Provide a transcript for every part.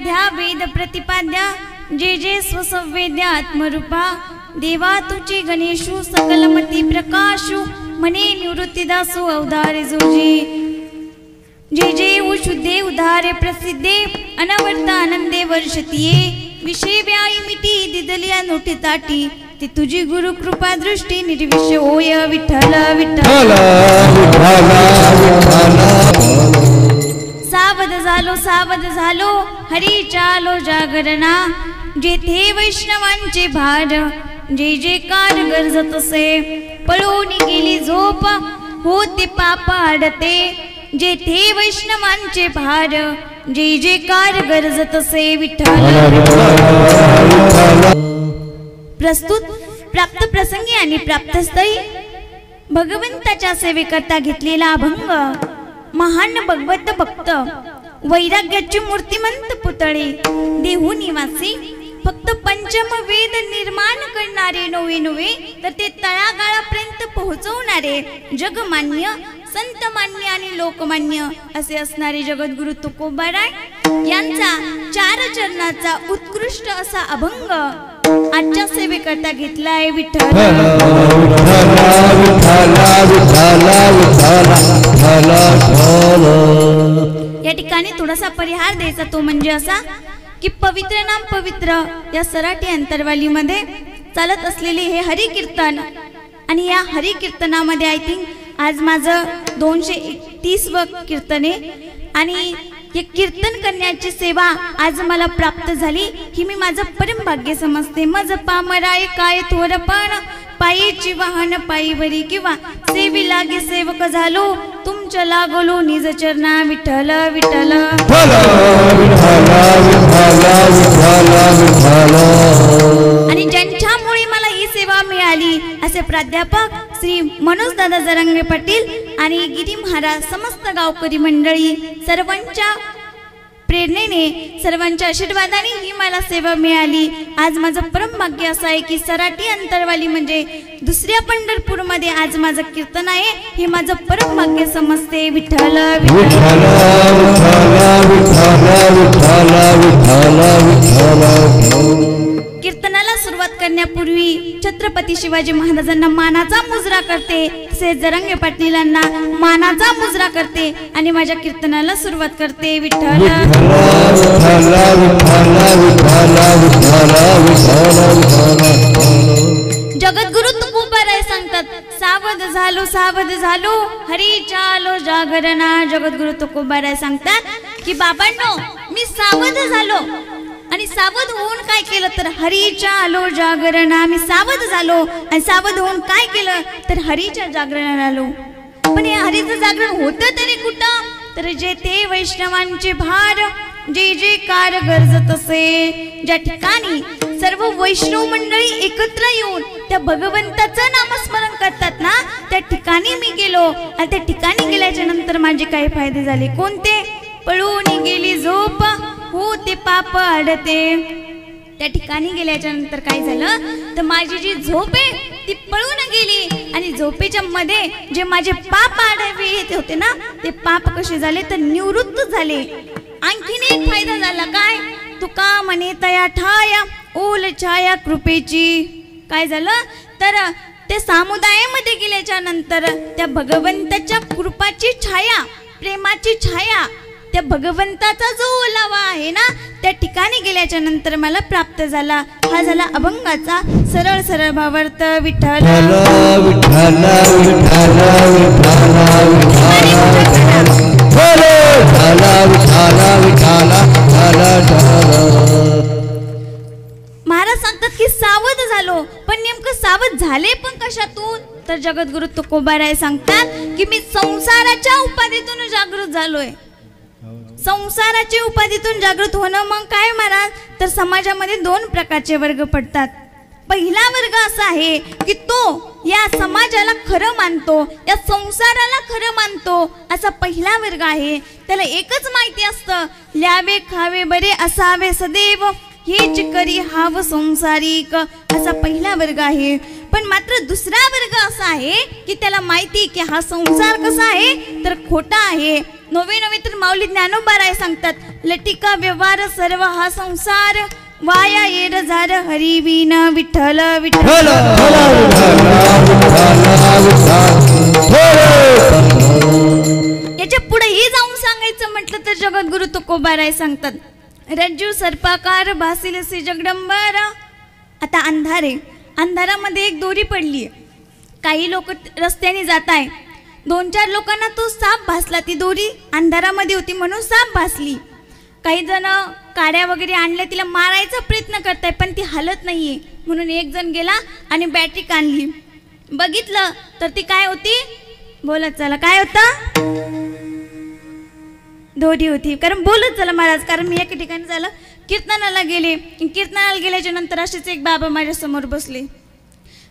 आराध्या वेद प्रतिपाद्या जे जे स्वसंवेद्य आत्मरूपा देवा तुझे गणेशु सकलमती प्रकाशु मने निवृत्तीदासु अवधारे जोजी जे जे शुद्धे उदारे प्रसिद्धे अनवर्त आनंदे वर्षतीये विषय व्यायी मिटी दिदलिया नोटी ताटी ती तुझी गुरु कृपा दृष्टी निर्विष होय विठ्ठल विठ्ठल सावध झालो हरी चालो जागरणा जेथे वैष्णवांचे भार जे जे कार गरजत असे पळून गेली झोप होते पाप आडते जेथे वैष्णवांचे भार जे जे कार गरजत असे विठ्ठल प्रस्तुत प्राप्त प्रसंगी आणि प्राप्तस्थळी भगवंताच्या सेवेकरता घेतलेला अभंग महान भगवत भक्त वैराग्याची मूर्तिमंत पुतळे देहू निवासी फक्त पंचम वेद निर्माण करणारे नवे तर ते तळागाळापर्यंत पोहोचवणारे जगमान्य संतमान्य आणि लोकमान्य असे असणारे जगद्गुरु तुकोबाराय यांचा 4 चरणाचा उत्कृष्ट असा अभंग आजच्या सेवेकरता घेतलाय विठ्ठल। या ठिकाणी थोडासा परिहार द्यायचा तो म्हणजे असा की पवित्र नाम पवित्र या सराठी अंतरवालीमध्ये चालत असलेले हे हरी कीर्तन आणि या हरी कीर्तनामध्ये आय थिंक आज माझं 231 कीर्तने आणि हे कीर्तन करण्याची सेवा आज मला प्राप्त झाली ही मी माझं परम भाग्य समजते। मज पामराय काय थोरपण पायीची वाहन पायीवरी किंवा सेवी लागे सेवक झालो तुमच्या लागलो निज चरणा विठ्ठल विठ्ठल आणि ज्यांच्यामुळे मला ही सेवा मिळाली असे प्राध्यापक श्री मनोज दादा जरंगे पाटील आणि गिरी महाराज समस्त गावकरी मंडळी सर्वांच्या प्रेरणेने सर्वांच्या आशीर्वादाने ही मला सेवा मिळाली। आज माझं परम भाग्य असं आहे की सराठी अंतरवाली म्हणजे दुसऱ्या पंढरपूरमध्ये आज माझं कीर्तन आहे हे माझं परम भाग्य समजते विठ्ठल विठ्ठल कीर्तनाला सुरुवात करण्यापूर्वी छत्रपती शिवाजी महाराजांना मानाचा मुजरा करते तसेच जरंगे पाटीलांना मानाचा मुजरा करते आणि माझ्या कीर्तनाला सुरुवात करते विठ्ठल जगद्गुरु तुकोबाराय सांगतात सावध झालो हरी चालो जागरणा। जगद्गुरु तुकोबाराय सांगतात की बाबांनो मी सावध झालो आणि सावध होऊन काय केलं तर हरीच्या आलो जागरणा। मी सावध झालो आणि सावध होऊन काय केलं तर हरीच्या जागरणाला आलो। पण हे हरीचं जागरण होतं तरी कुठं तर जेथे वैष्णवांचे भार जे जे कार गरजत असे ज्या ठिकाणी सर्व वैष्णव मंडळी एकत्र येऊन त्या भगवंताचं नामस्मरण करतात ना त्या ठिकाणी मी गेलो आणि त्या ठिकाणी गेल्याच्या नंतर माझे काही फायदे झाले कोणते पळून गेली झोप हो ते पाप अडते। त्या ठिकाणी गेल्याच्या नंतर काय झालं तर माझी जी झोप आहे ती पळून गेली आणि झोपेच्या मध्ये जे माझे पाप आडवे येत होते ना ते पाप कसे झाले तर निवृत्त झाले। आणखीन एक फायदा झाला काय तुका म्हणे तया ठाया ओल छाया कृपेची काय झालं तर ते समुदायामध्ये गेल्याच्या नंतर त्या भगवंताच्या कृपाची छाया प्रेमाची छाया त्या भगवंताचा जो ओलावा आहे ना त्या ठिकाणी गेल्याच्या नंतर मला प्राप्त झाला। हा झाला अभंगाचा सरळ सरळ भावार्थ विठ्ठल महाराज सांगतात की सावध झालो पण नेमकं सावध झाले पण कशातून तर जगद्गुरु तुकोबाराय सांगतात की मी संसाराच्या उपाधीतून जागृत झालोय। संसाराची उपाधीतून जागृत होणं मग काय महाराज तर समाजामध्ये 2 प्रकारचे वर्ग पडतात। पहिला वर्ग असा आहे की तो या समाजाला खरं मानतो या संसाराला खरं मानतो असा पहिला वर्ग आहे। त्याला एकच माहिती असतं ल्यावे खावे बरे असावे सदैव हेच करी हाव संसारिक असा पहिला वर्ग आहे। पण मात्र दुसरा वर्ग असा आहे की त्याला माहिती की हा संसार कसा आहे तर खोटा आहे नवे नवे तर माऊली ज्ञानोबा सांगतात, लटिका व्यवहार सर्व हा संसार, वाया येर झार हरी विन विठ्ठल विठ्ठल. याच्या पुढेही जाऊन सांगायचं म्हटलं तर जगद्गुरु तुकोबाराय सांगतात, रज्जू सर्पाकार भासिलसी जगदंबर. आता अंधारे, अंधारामध्ये एक दोरी पडली. काही लोक रस्त्याने जात आहे. 2-4 लोकांना तो साप भासला. ती दोरी अंधारामध्ये होती म्हणून साप भासली. काही जण काड्या वगैरे आणल्या, तिला मारायचा प्रयत्न करताय पण ती हलत नाहीये. म्हणून एक जण गेला आणि बॅटरी काढली. बघितलं तर ती काय होती, बोलत चला काय होता, दोरी होती. कारण बोलत चला महाराज. कारण मी एका ठिकाणी झालं कीर्तनाला गेले. कीर्तनाला गेल्याच्या नंतर असेच एक बाबा माझ्या समोर बसले.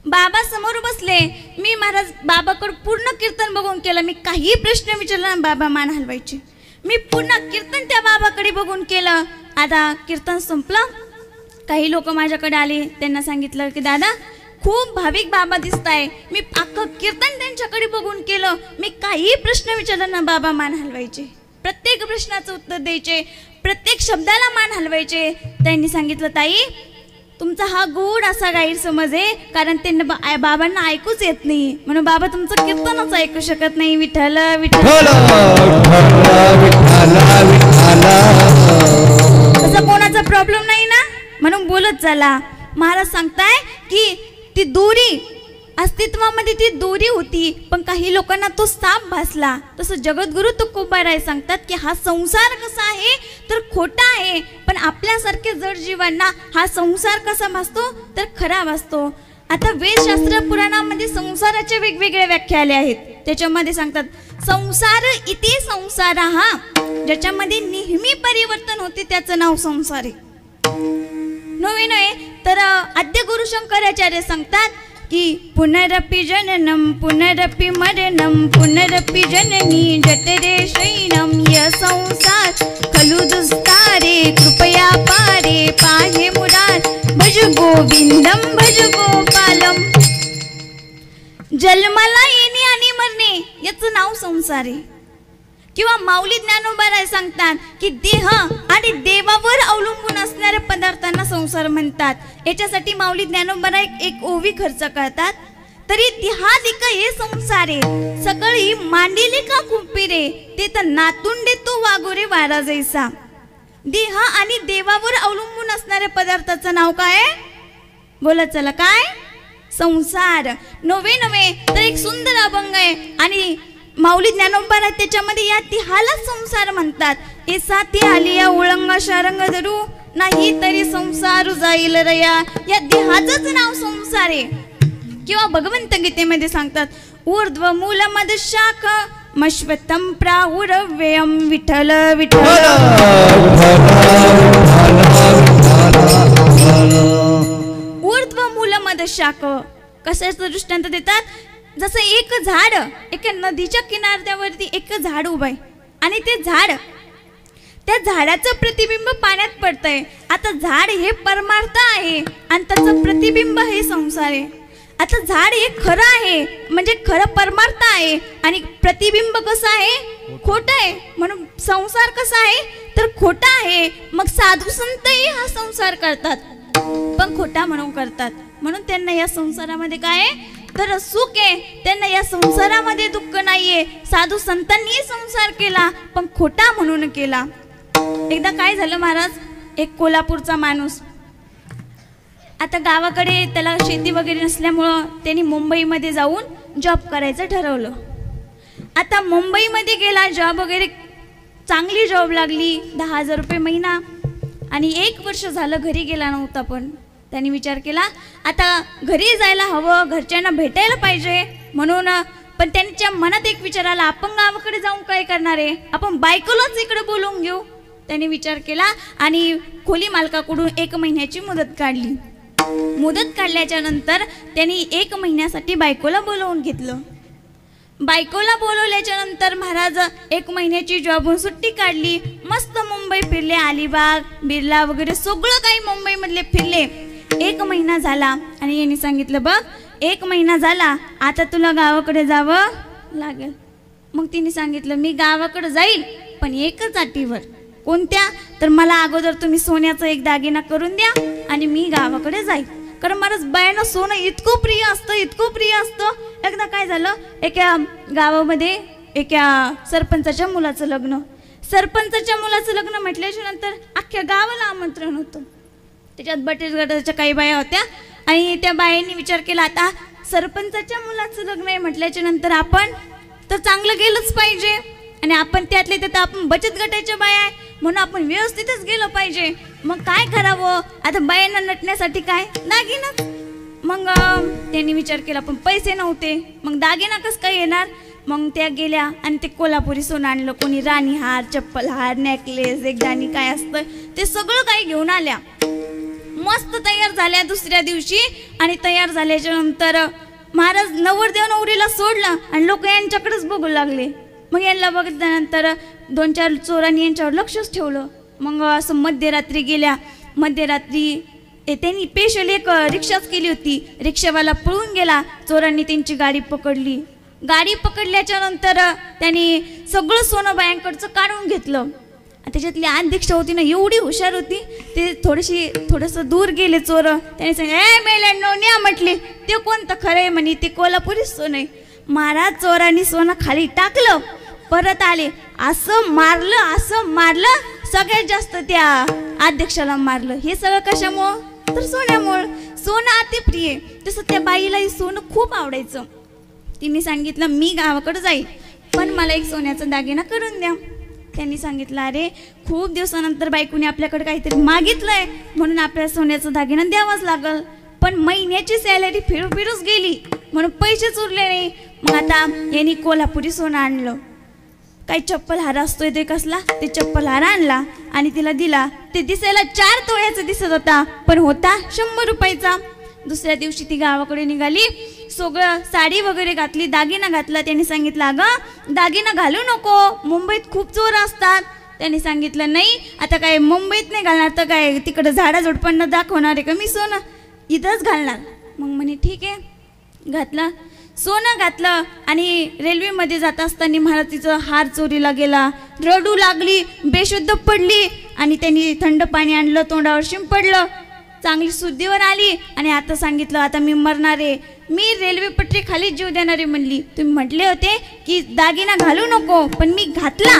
बाबा समोर बसले. मी महाराज बाबाकडे पूर्ण कीर्तन बघून केलं. मी काही प्रश्न विचारला ना बाबा मान हलवायचे. मी पूर्ण कीर्तन त्या बाबाकडे बघून केलं. आता कीर्तन संपलं. काही लोक माझ्याकडे आले. त्यांना सांगितलं की दादा खूप भाविक बाबा दिसताय. मी अख्खं कीर्तन त्यांच्याकडे बघून केलं. मी काही प्रश्न विचारला ना बाबा मान हलवायचे. प्रत्येक प्रश्नाचं उत्तर द्यायचे. प्रत्येक शब्दाला मान हलवायचे. त्यांनी सांगितलं ताई तुमचा हा गोड असा गैरसमज आहे. कारण त्यांना बाबांना ऐकूच येत नाही म्हणून बाबा तुमचं कीर्तनच ऐकू शकत नाही. विठ्ठल विठ्ठल. तसा कोणाचा प्रॉब्लेम नाही ना म्हणून बोलत चला. महाराज सांगताय की ती दोरी अस्तित्वामध्ये ती दोरी होती पण काही लोकांना तो साप भासला. तसं जगद्गुरु तुकोबाराय सांगतात की हा संसार कसा आहे तर खोटा आहे पण आपल्यासारखे जड जीवांना हा संसार कसा भासतो तर खरा भासतो. आता वेदशास्त्र पुराणामध्ये संसाराच्या वेगवेगळ्या व्याख्या आल्या आहेत. त्याच्यामध्ये सांगतात संसार इति संसार हा, ज्याच्यामध्ये नेहमी परिवर्तन होते त्याचं नाव संसार आहे. नव्हे तर आद्य गुरु शंकराचार्य सांगतात की पुनरपि जननम पुनरपि मरणम पुनरपि जननी जठरे शयनम य संसार खलु दुस्तारे कृपया पारे पाहे मुरार भज गोविंदम भज गोपालम. जन्माला येणे आणि मरणे याचं नाव संसार आहे. किंवा माऊली ज्ञानोबा सांगतात की देह आणि देवावर अवलंबून असणाऱ्या पदार्थांना संसार म्हणतात. याच्यासाठी माऊली ज्ञानोबा एक ओवी खर्च करतात. तरी देहादिक हे संसार आहे सगळी मांडीली का खुंपी रे ते तर नातुंडे तो वागोरे वारा जैसा. देह आणि देवावर अवलंबून असणाऱ्या पदार्थाचं नाव काय, बोलत चला काय, संसार. नवे तर एक सुंदर अभंग आहे आणि माऊली ज्ञानोबा त्याच्यामध्ये या तिहाला संसार म्हणतात. ए साथी आलिया उळंग शारंग धरू नाही तरी संसार जाईल रया. या देहाचंच नाव संसार आहे. किंवा भगवंत गीतेमध्ये सांगतात ऊर्ध्व मूल मद शाख मश्वतम प्राहुरव्ययम विठ्ठल विठ्ठल. ऊर्ध्व मूल मद शाख कशाचं दृष्टांत देतात. जसं एक झाड एका नदीच्या किनाऱ्यावरती एक झाड उभं आहे आणि ते झाड त्या झाडाचं प्रतिबिंब पाण्यात पडतंय. आता झाड हे परमार्थ आहे आणि त्याचं प्रतिबिंब हे संसार आहे. आता झाड हे खरं आहे म्हणजे खरं परमार्थ आहे आणि प्रतिबिंब कसं आहे, खोटं आहे. म्हणून संसार कसा आहे तर खोटा आहे. मग साधू संतही हा संसार करतात पण खोटा म्हणून करतात. म्हणून त्यांना या संसारामध्ये काय आहे तर सुख आहे. त्यांना या संसारामध्ये दुःख नाहीये. साधू संतांनी संसार केला पण खोटा म्हणून केला. एकदा काय झालं महाराज, एक कोल्हापूरचा माणूस आता गावाकडे त्याला शेती वगैरे नसल्यामुळं त्यांनी मुंबईमध्ये जाऊन जॉब करायचं ठरवलं. आता मुंबईमध्ये गेला, जॉब वगैरे चांगली जॉब लागली, 10,000 रुपये महिना आणि 1 वर्ष झालं घरी गेला नव्हता. पण त्यांनी विचार केला आता घरी जायला हवं, घरच्यांना भेटायला पाहिजे म्हणून. पण त्यांच्या मनात एक विचार आला आपण गावाकडे जाऊन काय करणार आहे, आपण बायकोलाच इकडे बोलवून घेऊ. त्यांनी विचार केला आणि खोली मालकाकडून 1 महिन्याची मुदत काढली. मुदत काढल्याच्या नंतर त्यांनी 1 महिन्यासाठी बायकोला बोलवून घेतलं. बायकोला बोलवल्याच्या नंतर महाराज 1 महिन्याची जॉबहून सुट्टी काढली. मस्त मुंबई फिरले, अलिबाग बिर्ला वगैरे सगळं काही मुंबईमधले फिरले. 1 महिना झाला आणि यांनी सांगितलं बघ 1 महिना झाला आता तुला गावाकडे जावं लागेल. मग तिने सांगितलं मी गावाकडे जाईल, पण एकच अटीवर. कोणत्या? तर मला अगोदर तुम्ही सोन्याचा एक दागिना करून द्या आणि मी गावाकडे जाईल. कारण मला बायांना सोनं इतकं प्रिय असतं, इतकं प्रिय असतं. एकदा काय झालं, एका गावामध्ये एका सरपंचाच्या मुलाचं लग्न. सरपंचाच्या मुलाचं लग्न म्हटल्याच्या नंतर अख्ख्या गावाला आमंत्रण होतं. त्याच्यात बटेज गटाच्या काही बाया होत्या आणि त्या बायांनी विचार केला, आता सरपंचाच्या मुलाचं लग्न आहे म्हटल्याच्या नंतर आपण तर चांगलं गेलंच पाहिजे आणि आपण त्यातले त्यात आपण बचत गटाच्या बाया आहे म्हणून आपण व्यवस्थितच गेलं पाहिजे. मग काय करावं? आता बायांना नटण्यासाठी काय? दागिना. मग त्यांनी विचार केला, पण पैसे नव्हते, मग दागिना कसं काय येणार? मग त्या गेल्या आणि ते कोल्हापुरी सोनं आणलं. कोणी राणी हार, चप्पल हार, नेकलेस, एकदाणी काय असतं ते सगळं काही घेऊन आल्या. मस्त तयार झाल्या दुसऱ्या दिवशी. आणि तयार झाल्याच्या नंतर महाराज नवरदेव नवरीला सोडलं आणि लोक यांच्याकडेच बघू लागले. मग यांना बघितल्यानंतर 2-4 चोरांनी यांच्यावर लक्षच ठेवलं. मग असं मध्यरात्री गेल्या. मध्यरात्री त्यांनी स्पेशल एक रिक्षाच केली होती. रिक्षावाला पळून गेला. चोरांनी त्यांची गाडी पकडली. गाडी पकडल्याच्या नंतर त्यांनी सगळं सोनं बायांकडचं काढून घेतलं. त्याच्यातली अध्यक्ष होती ना, एवढी हुशार होती, ते थोडंसं दूर गेले चोर. त्याने सांगितलं, ए मेल्यांनो न्या म्हटले. ते कोणतं खरं आहे म्हणे, ते कोल्हापुरी सोनं आहे. महाराज चोरांनी सोनं खाली टाकलं, परत आले, असं मारलं, सगळ्यात जास्त त्या अध्यक्षाला मारलं. हे सगळं कशामुळं? तर सोन्यामुळं. सोनं अति प्रिय. तसं त्या बाईलाही सोनं खूप आवडायचं. तिने सांगितलं मी गावाकडे जाईल, पण मला एक सोन्याचा दागिना करून द्या. त्यांनी सांगितलं, अरे खूप दिवसानंतर बायकोने आपल्याकडे काहीतरी मागितलंय म्हणून आपल्याला सोन्याचा दागिना द्यावाच लागल. पण महिन्याची सॅलरी फिरूच गेली म्हणून पैसेच उरले नाही. मग आता यांनी कोल्हापुरी सोनं आणलं. काही चप्पल हार असतोय ते कसला, ते चप्पल हार आणला आणि तिला दिला. ते दिसायला 4 तोळ्याचा दिसत होता, पण होता 100 रुपयाचा. दुसऱ्या दिवशी ती गावाकडे निघाली. सगळं साडी वगैरे घातली, दागिना घातला. त्यांनी सांगितलं, अगं दागिना घालू नको, मुंबईत खूप चोर असतात. त्यांनी सांगितलं, नाही आता काय मुंबईत नाही घालणार तर काय तिकडं झाडाझुडपांना दाखवणार आहे का मी सोनं, इथंच घालणार. मग म्हणे ठीक आहे. घातलं, सोनं घातलं आणि रेल्वेमध्ये जात असताना महाराज तिचं हार चोरीला गेला. रडू लागली, बेशुद्ध पडली आणि त्यांनी थंड पाणी आणलं, तोंडावर शिंपडलं. चांगली शुद्धीवर आली आणि आता सांगितलं, आता मी मरणार आहे, मी रेल्वे पटरी खाली जीव देणार आहे म्हणली. तुम्ही म्हटले होते की दागिना घालू नको, पण मी घातला.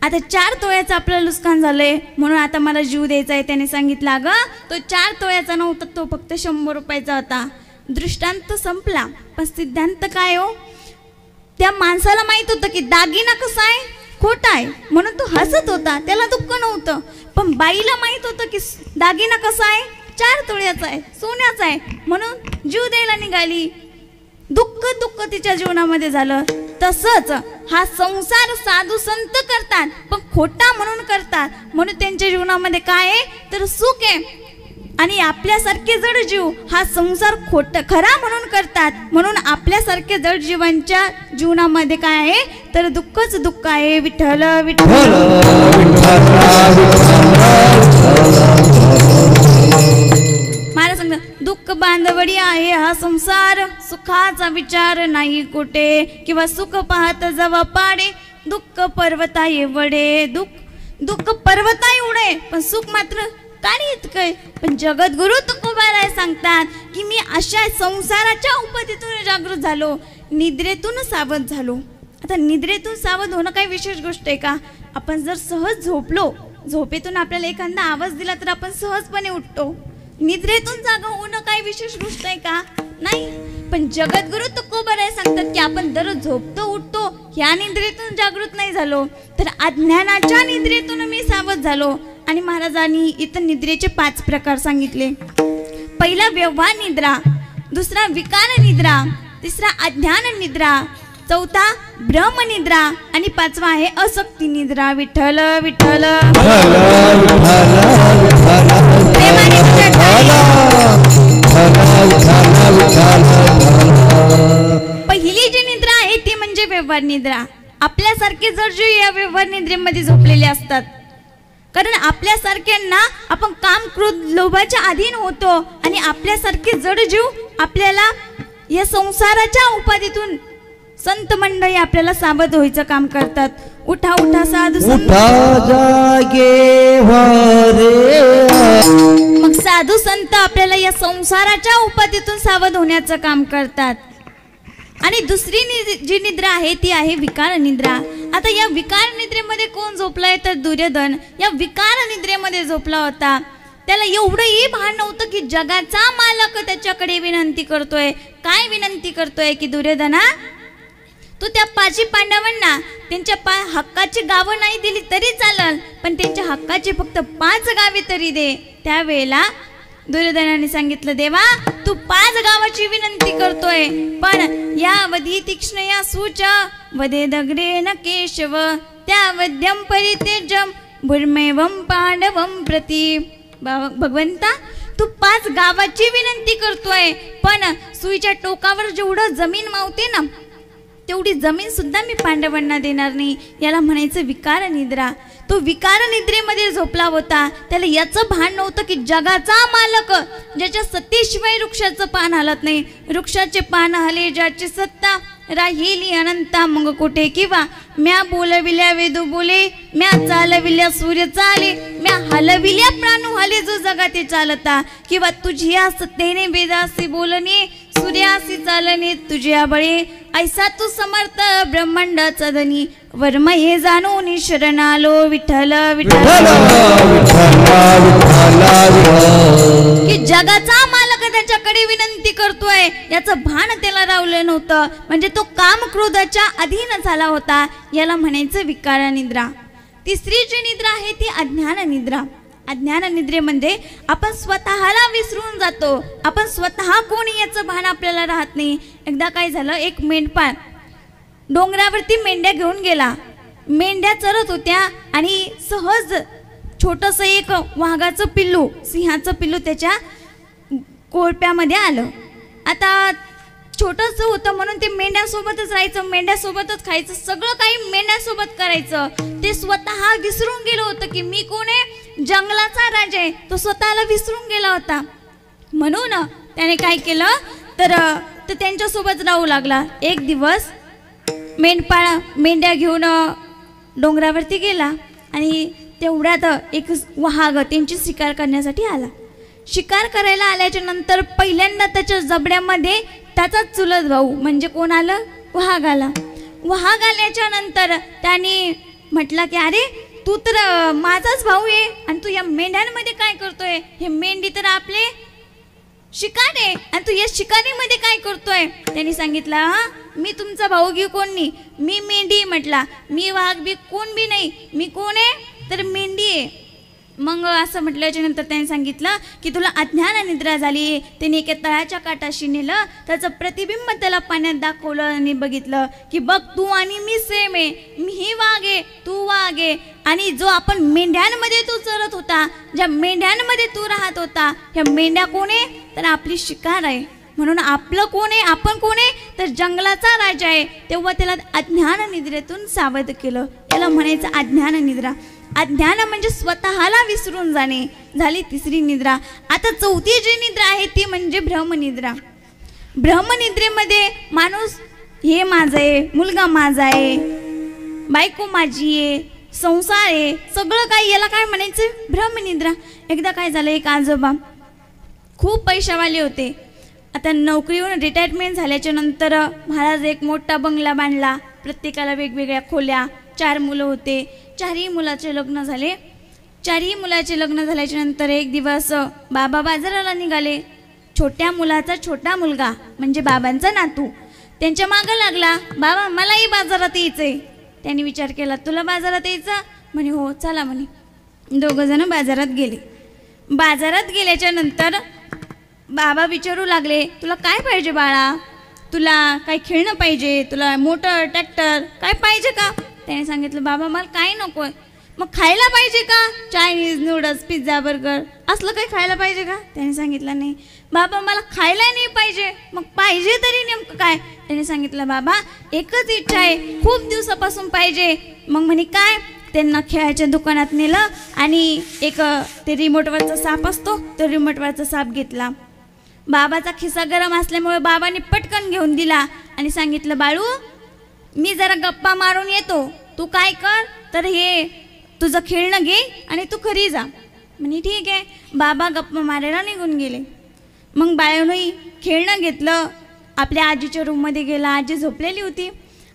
आता 4 तोळ्याचं आपलं नुकसान झालंय म्हणून आता मला जीव द्यायचा आहे. त्याने सांगितलं, अगं तो 4 तोळ्याचा नव्हता, तो फक्त 100 रुपयाचा होता. दृष्टांत संपला, पण सिद्धांत काय हो? त्या माणसाला माहित होतं की दागिना कसा आहे, खोटा आहे, म्हणून तो हसत होता, त्याला दुःख नव्हतं. पण बाईला माहित होतं की दागिना कसा आहे, 4 तोळ्याचा आहे, सोन्याचा आहे, म्हणून जीव द्यायला निघाली. दुःख तिच्या जीवनामध्ये झालं. तसंच हा संसार साधू संत करतात, पण खोटा म्हणून करतात, म्हणून त्यांच्या जीवनामध्ये काय आहे तर सुख आहे. आणि आपल्यासारखे जड जीव हा संसार खरा म्हणून करतात, म्हणून आपल्यासारखे जड जीवांच्या जीवनामध्ये काय आहे तर दुःखच दुःख आहे. विठ्ठल विठ्ठल. महाराज सांगतात, दुःख बांधवडी आहे हा संसार, सुखाचा विचार नाही कुठे, किंवा सुख पाहत जवा पाडे, दुःख पर्वताई वडे. दुःख पर्वताई उडे, पण सुख मात्र काय इतकंय. पण जगद्गुरु तुकोबाराय सांगतात की मी अशा संसाराच्या उपतीतून जागृत झालो, निद्रेतून सावध झालो. आता निद्रेतून सावध होणं काही विशेष गोष्ट आहे का? आपण जर सहज झोपलो, झोपेतून आपल्याला एखादा आवाज दिला तर आपण सहजपणे उठतो. निद्रेतून जागा होणं काही विशेष गोष्ट आहे का? नाही. पण जगद्गुरु तुकोबाराय सांगतात की आपण दररोज झोपतो उठतो, ह्या निद्रेतून जागृत नाही झालो तर अज्ञानाच्या निद्रेतून मी सावध झालो. आणि महाराजांनी इथं निद्रेचे 5 प्रकार सांगितले. पहिला व्यवहार निद्रा, दुसरा विकार निद्रा, तिसरा अज्ञान निद्रा, चौथा ब्रह्म निद्रा आणि 5वा आहे असक्ती निद्रा. विठ्ठल विठ्ठल. पहिली जी निद्रा आहे ती म्हणजे व्यवहार निद्रा. आपल्यासारखे जर जीव या व्यवहार निद्रेमध्ये झोपलेले असतात, कारण आपल्यासारख्यांना आपण काम क्रोध लोभाच्या अधीन होतो आणि आपल्यासारखे जड जीव आपल्याला या संसाराच्या उपाधीतून संत मंडळी आपल्याला सावध व्हायचं काम करतात. उठा उठा साधू संत, मग साधू संत आपल्याला या संसाराच्या उपाधीतून सावध होण्याचं काम करतात. आणि दुसरी जी निद्रा आहे ती आहे विकार निद्रा. आता या विकार निद्रेमध्ये कोण झोपलाय तर दुर्योधन या विकार निद्रेमध्ये झोपला होता. त्याला एवढंही भान नव्हतं की जगाचा मालक त्याच्याकडे विनंती करतोय. काय विनंती करतोय की दुर्योधना, तू त्या 5 पांडवांना त्यांच्या हक्काची गावं नाही दिली तरी चालल, पण त्यांच्या हक्काची फक्त 5 गावे तरी दे. त्यावेळेला दुर्योधनाने सांगितलं, देवा तू 5 गावाची विनंती करतोय, पण या वधी तीक्ष्ण या सूच वदे दगडेन केशव त्या वद्यम परितेजम भूर्मेवम पांडवम प्रति. भगवंता तू 5 गावाची विनंती करतोय, पण सुईच्या टोकावर जेवढं जमीन मावते ना तेवढी जमीन सुद्धा मी पांडवांना देणार नाही. याला म्हणायचं विकार निद्रा. तो विकार निद्रेमध्ये झोपला होता. त्याला याचं भान नव्हतं की जगाचा मालक ज्याच्या सत्तेशिवाय वृक्षाचं पान हलत नाही, वृक्षाचे पान हले ज्याची सत्ता राहिली अनंता मग कुठे. किंवा म्या बोलविल्या वेदू बोले, म्या चालविल्या सूर्य चाले, म्या हलविल्या प्राणू हले जो जगाते चालता. किंवा तुझ्या सत्तेने वेदासी बोलणे, सूर्यासी चालणे तुझ्या बळे, ऐसा तू समर्थ ब्रह्मांडाचा धनी. वर्म हे जाणून शरण आलो विठ्ठल विठ्ठल. की जगाचा मालक त्याच्याकडे विनंती करतोय याचं भान त्याला रावलं नव्हतं. म्हणजे तो काम क्रोधाच्या अधीन झाला होता. याला म्हणायचं विकार निद्रा. तिसरी जी निद्रा आहे ती अज्ञान निद्रा. अज्ञान निद्रेमध्ये आपण स्वतःला विसरून जातो. आपण स्वतः कोणी याचं भान आपल्याला राहत नाही. एकदा काय झालं, एक मेंढपाळ डोंगरावरती मेंढ्या घेऊन गेला. मेंढ्या चरत होत्या आणि सहज छोटंसं एक वाघाचं पिल्लू, सिंहाचं पिल्लू त्याच्या कोळप्यामध्ये आलं. आता छोटंसं होतं म्हणून ते मेंढ्यासोबतच राहायचं, मेंढ्यासोबतच खायचं, सगळं काही मेंढ्यासोबत करायचं. ते स्वतः विसरून गेलं होतं की मी कोण आहे, जंगलाचा राजा आहे. तो स्वतःला विसरून गेला होता. म्हणून त्याने काय केलं तर त्यांच्यासोबत राहू लागला. एक दिवस मेंढपाळ मेंढ्या घेऊन डोंगरावरती गेला आणि तेवढ्यात एक वाघ त्यांची शिकार करण्यासाठी आला. शिकार करायला आल्याच्या नंतर पहिल्यांदा त्याच्या जबड्यामध्ये त्याचा चुलत भाऊ म्हणजे कोण आलं, वाघ आला. वाघ आल्याच्या नंतर त्याने म्हटलं की अरे तू तर माझाच भाऊ आहे आणि तू या मेंढ्यांमध्ये काय करतोय, हे मेंढी तर आपले शिकार आहे आणि तू या शिकारीमध्ये काय करतोय. त्यांनी सांगितलं, हा मी तुमचा भाऊ घे कोण नाही, मी मेंढी. म्हटला मी वाघ बी कोण बी नाही, मी कोण आहे तर मेंढी आहे. मग असं म्हटल्याच्या नंतर त्याने सांगितलं की तुला अज्ञान निद्रा झाली. त्याने एका तळ्याच्या काठाशी नेलं, त्याचं प्रतिबिंब त्याला पाण्यात दाखवलं आणि बघितलं की बघ तू आणि मी सेम आहे, मी ही वाघ आहे तू वाघ आहे. आणि जो आपण मेंढ्यांमध्ये तू चरत होता, ज्या मेंढ्यांमध्ये तू राहत होता, ह्या मेंढ्या कोण आहे तर आपली शिकार आहे. म्हणून आपलं कोण आहे, आपण कोण आहे तर जंगलाचा राजा आहे. तेव्हा त्याला अज्ञान निद्रेतून सावध केलं. याला म्हणायचं अज्ञान निद्रा. अज्ञान म्हणजे स्वतःला विसरून जाणे. झाली तिसरी निद्रा. आता चौथी जी निद्रा आहे ती म्हणजे ब्रह्मनिद्रा. ब्रह्मनिद्रेमध्ये माणूस हे माझं आहे, मुलगा माझा आहे, बायको माझी आहे, संसार आहे, सगळं काही, याला काय म्हणायचं ब्रह्मनिद्रा. एकदा काय झालं, एक आजोबा खूप पैशावाले होते. आता नोकरीवरून रिटायरमेंट झाल्याच्या नंतर महाराज एक मोठा बंगला बांधला, प्रत्येकाला वेगवेगळ्या खोल्या. 4 मुलं होते, 4ही मुलाचे लग्न झाले. 4ही मुलाचे लग्न झाल्याच्या नंतर एक दिवस बाबा बाजाराला निघाले. छोट्या मुलाचा छोटा मुलगा म्हणजे बाबांचा नातू त्यांच्या मागं लागला, बाबा मलाही बाजारात यायचंय. त्यांनी विचार केला, तुला बाजारात यायचं म्हणे, हो चला म्हणे. 2 जण बाजारात गेले. बाजारात गेल्याच्या नंतर बाबा विचारू लागले, तुला काय पाहिजे बाळा, तुला काय खेळणं पाहिजे, तुला मोटर ट्रॅक्टर काय पाहिजे का. त्याने सांगितलं, बाबा मला काय नकोय. मग खायला पाहिजे का, चायनीज नूडल्स पिझ्झा बर्गर असलं काही खायला पाहिजे का. त्याने सांगितलं नाही. बाबा मला खायला नाही पाहिजे. मग पाहिजे तरी नेमकं काय. त्याने सांगितलं, बाबा एकच इच्छा आहे, खूप दिवसापासून पाहिजे. मग म्हणे काय. त्यांना खेळाच्या दुकानात नेलं आणि एक ते रिमोटवरचा साप असतो, तो रिमोटवरचा साप घेतला. बाबाचा खिसा गरम असल्यामुळे बाबाने पटकन घेऊन दिला आणि सांगितलं, बाळू मी जरा गप्पा मारून येतो, तू काय कर तर हे तुझं खेळणं घे आणि तू घरी जा. म्हणे ठीक आहे. बाबा गप्पा मारायला निघून गेले. मग बाळूनही खेळणं घेतलं, आपल्या आजीच्या रूममध्ये गेला. आजी झोपलेली होती.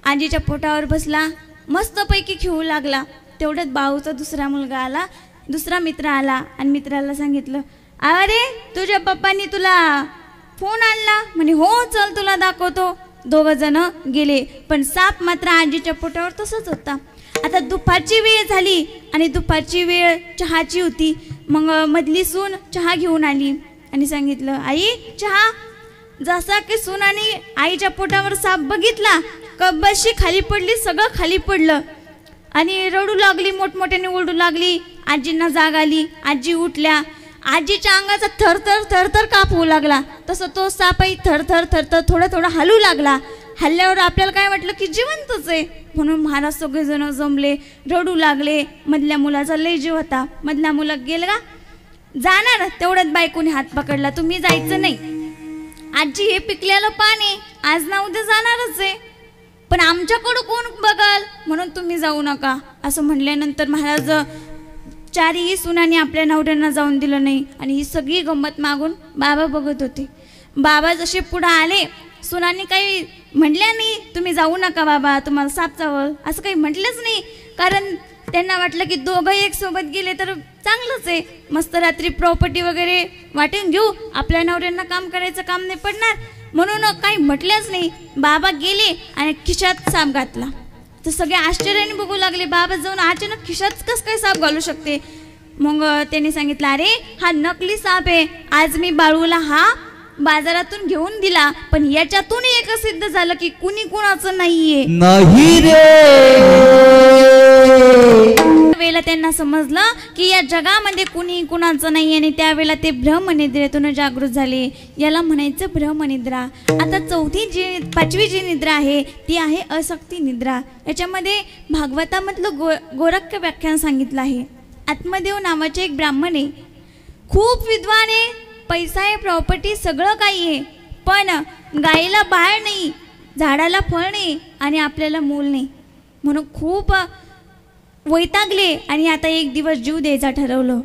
आजीच्या पोटावर बसला, मस्तपैकी खेळू लागला. तेवढ्यात बाळूचा दुसरा मुलगा आला, दुसरा मित्र आला आणि मित्राला सांगितलं, अरे तुझ्या पप्पांनी तुला फोन आणला. म्हणे हो चल तुला दाखवतो. दोघं जण गेले, पण साप मात्र आजीच्या पोटावर तसंच होता. आता दुपारची वेळ झाली आणि दुपारची वेळ चहाची होती. मग मधली सून चहा घेऊन आली आणि सांगितलं, आई चहा. जसा की सुनाने आईच्या पोटावर साप बघितला, कब्बशी खाली पडली, सगळं खाली पडलं आणि रडू लागली, मोठमोठ्याने ओरडू लागली. आजींना जाग आली. आजी उठल्या. आजीच्या अंगाचा थरथर थरथर काप होऊ लागला. तसं तो सापही थरथर थरथर थोडं थोडं हलू लागला. हल्ल्यावर आपल्याला काय वाटलं की जिवंतच आहे. म्हणून महाराज सगळेजण जमले, रडू लागले. मधल्या मुलाचा लय जीव होता. मधल्या मुला गेला जाणार, तेवढ्यात बायकोने हात पकडला, तुम्ही जायचं नाही. आजी हे पिकलेलं पाणी आज ना उद्या जाणारच आहे, पण आमच्याकडं कोण बघाल, म्हणून तुम्ही जाऊ नका असं म्हणल्यानंतर महाराज चारही सुनांनी आपल्या नवऱ्यांना जाऊन दिलं नाही. आणि ही सगळी गंमत मागून बाबा बघत होते. बाबा जसे पुढे आले, सुनांनी काही म्हटल्या नाही, तुम्ही जाऊ नका बाबा, तुम्हाला साप चावल, असं काही म्हटलंच नाही. कारण त्यांना वाटलं की दोघं एक सोबत गेले तर चांगलंच आहे, मस्त रात्री प्रॉपर्टी वगैरे वाटून घेऊ, आपल्या नवऱ्यांना काम करायचं काम नाही पडणार, म्हणून काही म्हटलंच नाही. बाबा गेले आणि खिशात साप घातला. तर सगळे आश्चर्याने बघू लागले, बाबा जाऊन अचानक खिशात कसं काय साप घालू शकते. मग त्यांनी सांगितलं, अरे हा नकली साप आहे, आज मी बाळूला हा बाजारातून घेऊन दिला, पण याच्यातून एक सिद्ध झालं की कुणी कुणाचं नाहीये नाही रे. वेळेला त्यांना समजलं की या जगामध्ये कुणी कुणाचं नाही आणि त्यावेळेला ते ब्रह्मनिद्रेतून जागृत झाले. याला म्हणायचं ब्रह्मनिद्रा. आता पाचवी जी निद्रा आहे ती आहे अशक्ती निद्रा. याच्यामध्ये भागवतामधलं गोरख्य व्याख्यान सांगितलं आहे. आत्मदेव नावाचे एक ब्राह्मण आहे, खूप विद्वान आहे, पैसा आहे, प्रॉपर्टी सगळं काही आहे, पण गायीला बाळ नाही, झाडाला फळ नाही आणि आपल्याला मूल नाही, म्हणून खूप वैतागले आणि आता एक दिवस जीव द्यायचा ठरवलं.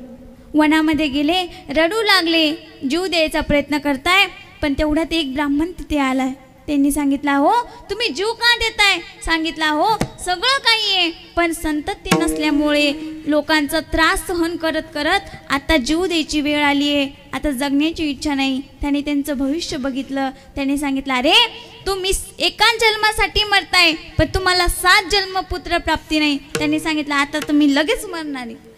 वनामध्ये गेले, रडू लागले, जीव द्यायचा प्रयत्न करताय, पण तेवढ्यात एक ब्राह्मण तिथे आलाय. त्यांनी सांगितलं, हो तुम्ही जीव का देताय. सांगितलं, हो सगळं काही आहे, पण संतती नसल्यामुळे लोकांचा त्रास सहन करत करत आता जीव द्यायची वेळ आली आहे, आता जगण्याची इच्छा नाही. त्याने त्यांचं भविष्य बघितलं. त्याने सांगितलं, अरे तुम्ही एका जन्मासाठी मरताय, पण तुम्हाला 7 जन्म पुत्र प्राप्ती नाही. त्यांनी सांगितलं, आता तुम्ही लगेच मरणार आहे,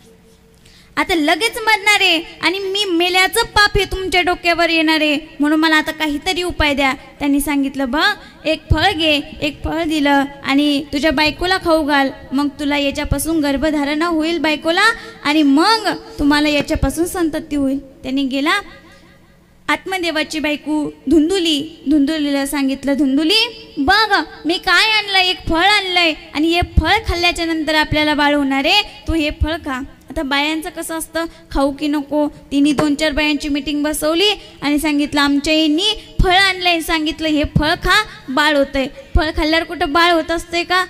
आता लगेच मरणार आहे आणि मी मेल्याचं पाप हे तुमच्या डोक्यावर येणार आहे, म्हणून मला आता काहीतरी उपाय द्या. त्यांनी सांगितलं, बघ एक फळ घे. एक फळ दिलं आणि तुझ्या बायकोला खाऊ घाल, मग तुला याच्यापासून गर्भधारणा होईल बायकोला आणि मग तुम्हाला याच्यापासून संतती होईल. त्यांनी गेला. आत्मदेवाची बायको धुंदुलीला सांगितलं, धुंदुली बघ मी काय आणलंय, एक फळ आणलंय आणि हे फळ खाल्ल्याच्या नंतर आपल्याला बाळ होणार आहे, तू हे फळ खा. आता बायांचं कसं असतं, खाऊ की नको. तिने 2-4 बायांची मीटिंग बसवली आणि सांगितलं, आमच्या यांनी फळ आणलंय, सांगितलं हे फळ खा, बाळ होतंय. फळ खाल्ल्यावर कुठं बाळ होत असते का.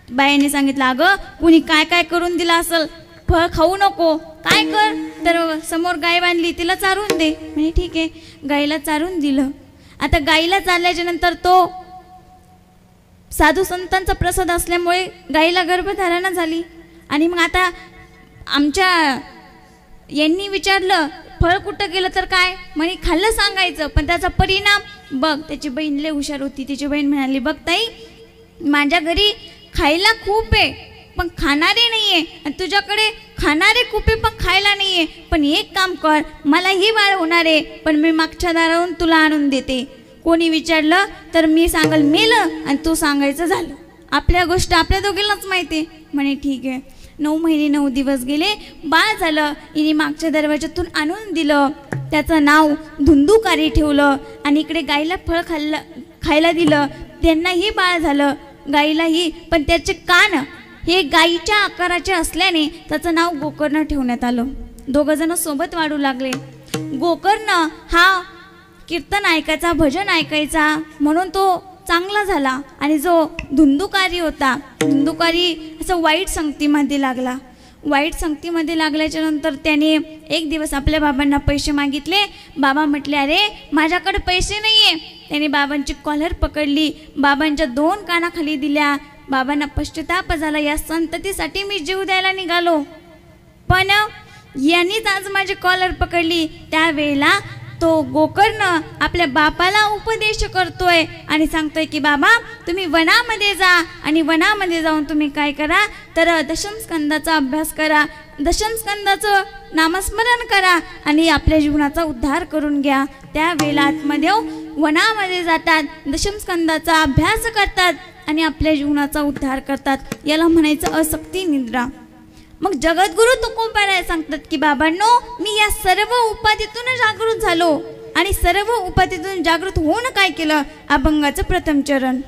बायांनी सांगितलं, अगं कुणी काय काय करून दिलं असेल, फळ खाऊ नको, काय कर तर समोर गाय बांधली, तिला चारून दे. म्हणजे ठीक आहे, गाईला चारून दिलं. आता गाईला चालल्याच्या नंतर तो साधू संतांचा प्रसाद असल्यामुळे गाईला गर्भधारणा झाली. आणि मग आता आमच्या यांनी विचारलं, फळ कुठं गेलं तर काय, म्हणे खाल्लं सांगायचं, पण त्याचा परिणाम बघ. त्याची बहीण लय हुशार होती. तिची बहीण म्हणाली, बघ ताई माझ्या घरी खायला खूप आहे पण खाणारे नाही आहे, आणि तुझ्याकडे खाणारे खूप आहे पण खायला नाही आहे, पण एक काम कर, मला ही बाळ होणार आहे, पण मी मागच्या दारावरून तुला आणून देते. कोणी विचारलं तर मी सांगल मेलं आणि तू सांगायचं झालं. आपल्या गोष्ट आपल्या दोघींनाच माहिती. म्हणे ठीक आहे. 9 महिने 9 दिवस गेले, बाळ झालं. हिने मागच्या दरवाजातून आणून दिलं. त्याचं नाव धुंदुकारी ठेवलं आणि इकडे गाईला फळ खायला दिलं. त्यांनाही बाळ झालं, गाईलाही, पण त्याचे कान हे गाईच्या आकाराचे असल्याने त्याचं नाव गोकर्ण ठेवण्यात आलं. दोघंजण सोबत वाढू लागले. गोकर्ण हा कीर्तन ऐकायचा, भजन ऐकायचा, म्हणून तो चांगला झाला आणि जो धुंदुकारी होता, धुंदुकारी असं वाईट संगतीमध्ये लागला. वाईट संगतीमध्ये लागल्याच्या नंतर त्याने एक दिवस आपल्या बाबांना पैसे मागितले. बाबा म्हटले, अरे माझ्याकडे पैसे नाही आहे. त्याने बाबांची कॉलर पकडली, बाबांच्या 2 कानाखाली दिल्या. बाबांना पश्चाताप झाला, या संततीसाठी मी जीव द्यायला निघालो, पण यांनीच आज माझी कॉलर पकडली. त्यावेळेला तो गोकर्ण आपल्या बापाला उपदेश करतोय आणि सांगतोय की बाबा तुम्ही वनामध्ये जा आणि वनामध्ये जाऊन तुम्ही काय करा तर दशमस्कंदाचा अभ्यास करा, दशमस्कंदाचं नामस्मरण करा आणि आपल्या जीवनाचा उद्धार करून घ्या. त्यावेळेला आत्मदेव वनामध्ये जातात, दशमस्कंदाचा अभ्यास करतात आणि आपल्या जीवनाचा उद्धार करतात. याला म्हणायचं अशक्ती निद्रा. मग जगद्गुरु तुकोबाराय सांगतात की बाबांनो, मी या सर्व उपाधीतून जागृत झालो आणि सर्व उपाधीतून जागृत होऊन काय केलं, अभंगाचं प्रथम चरण.